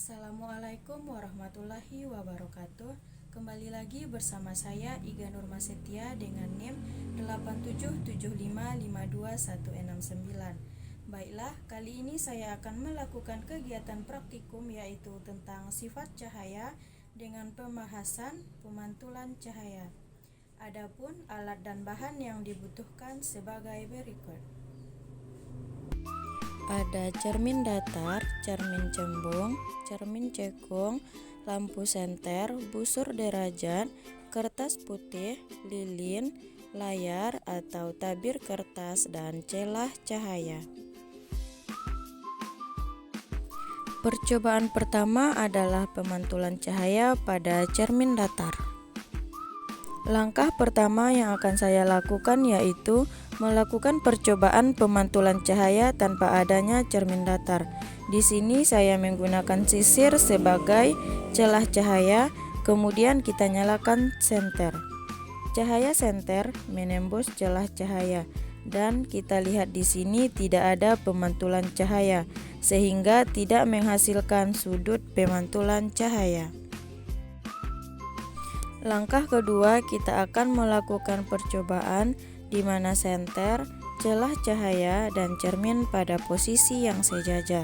Assalamualaikum warahmatullahi wabarakatuh. Kembali lagi bersama saya Iga Nurma Setia dengan NIM 8775521669. Baiklah, kali ini saya akan melakukan kegiatan praktikum yaitu tentang sifat cahaya dengan pembahasan pemantulan cahaya. Adapun alat dan bahan yang dibutuhkan sebagai berikut. Ada cermin datar, cermin cembung, cermin cekung, lampu senter, busur derajat, kertas putih, lilin, layar atau tabir kertas, dan celah cahaya. Percobaan pertama adalah pemantulan cahaya pada cermin datar. Langkah pertama yang akan saya lakukan yaitu melakukan percobaan pemantulan cahaya tanpa adanya cermin datar. Di sini saya menggunakan sisir sebagai celah cahaya, kemudian kita nyalakan senter. Cahaya senter menembus celah cahaya dan kita lihat di sini tidak ada pemantulan cahaya sehingga tidak menghasilkan sudut pemantulan cahaya. Langkah kedua, kita akan melakukan percobaan di mana senter, celah cahaya, dan cermin pada posisi yang sejajar.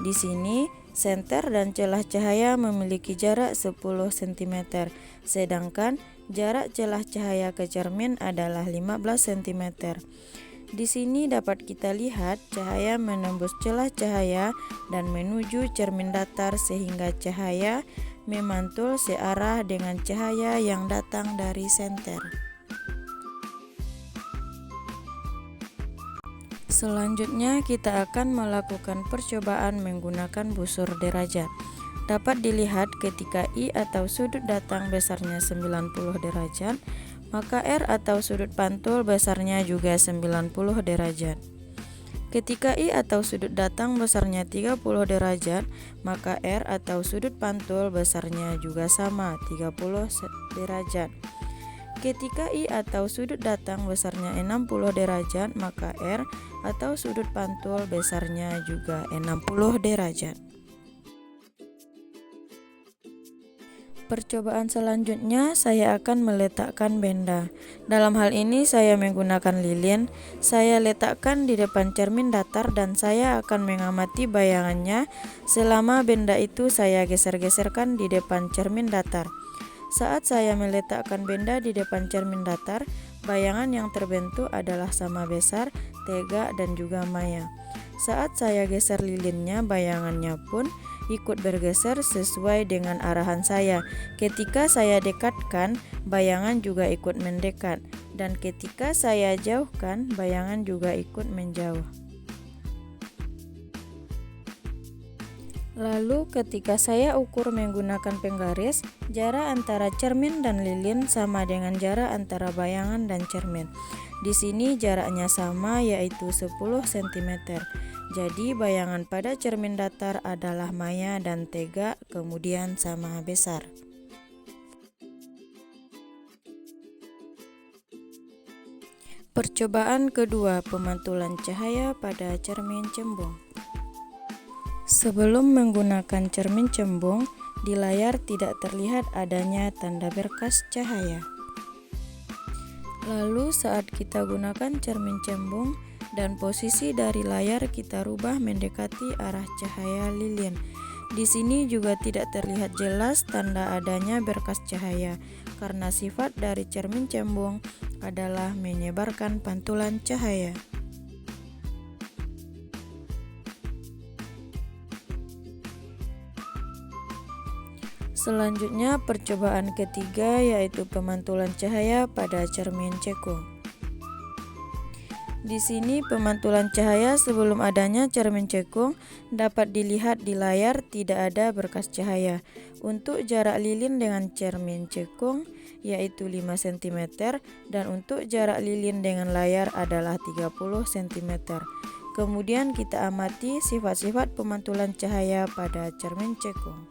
Di sini, senter dan celah cahaya memiliki jarak 10 cm, sedangkan jarak celah cahaya ke cermin adalah 15 cm. Di sini dapat kita lihat cahaya menembus celah cahaya dan menuju cermin datar sehingga cahaya memantul searah dengan cahaya yang datang dari senter. Selanjutnya kita akan melakukan percobaan menggunakan busur derajat. Dapat dilihat ketika I atau sudut datang besarnya 90 derajat, maka R atau sudut pantul besarnya juga 90 derajat. Ketika I atau sudut datang besarnya 30 derajat, maka R atau sudut pantul besarnya juga sama, 30 derajat. Ketika I atau sudut datang besarnya 60 derajat, maka R atau sudut pantul besarnya juga 60 derajat. Percobaan selanjutnya saya akan meletakkan benda. Dalam hal ini saya menggunakan lilin. Saya letakkan di depan cermin datar dan saya akan mengamati bayangannya selama benda itu saya geser-geserkan di depan cermin datar. Saat saya meletakkan benda di depan cermin datar, bayangan yang terbentuk adalah sama besar, tegak, dan juga maya. Saat saya geser lilinnya, bayangannya pun ikut bergeser sesuai dengan arahan saya. Ketika saya dekatkan, bayangan juga ikut mendekat, dan ketika saya jauhkan, bayangan juga ikut menjauh. Lalu ketika saya ukur menggunakan penggaris, jarak antara cermin dan lilin sama dengan jarak antara bayangan dan cermin. Di sini jaraknya sama yaitu 10 cm. Jadi bayangan pada cermin datar adalah maya dan tegak, kemudian sama besar. Percobaan kedua, pemantulan cahaya pada cermin cembung. Sebelum menggunakan cermin cembung, di layar tidak terlihat adanya tanda berkas cahaya. Lalu saat kita gunakan cermin cembung dan posisi dari layar kita rubah mendekati arah cahaya lilin. Di sini juga tidak terlihat jelas tanda adanya berkas cahaya karena sifat dari cermin cembung adalah menyebarkan pantulan cahaya. Selanjutnya percobaan ketiga yaitu pemantulan cahaya pada cermin cekung. Di sini pemantulan cahaya sebelum adanya cermin cekung dapat dilihat di layar tidak ada berkas cahaya. Untuk jarak lilin dengan cermin cekung yaitu 5 cm dan untuk jarak lilin dengan layar adalah 30 cm. Kemudian kita amati sifat-sifat pemantulan cahaya pada cermin cekung.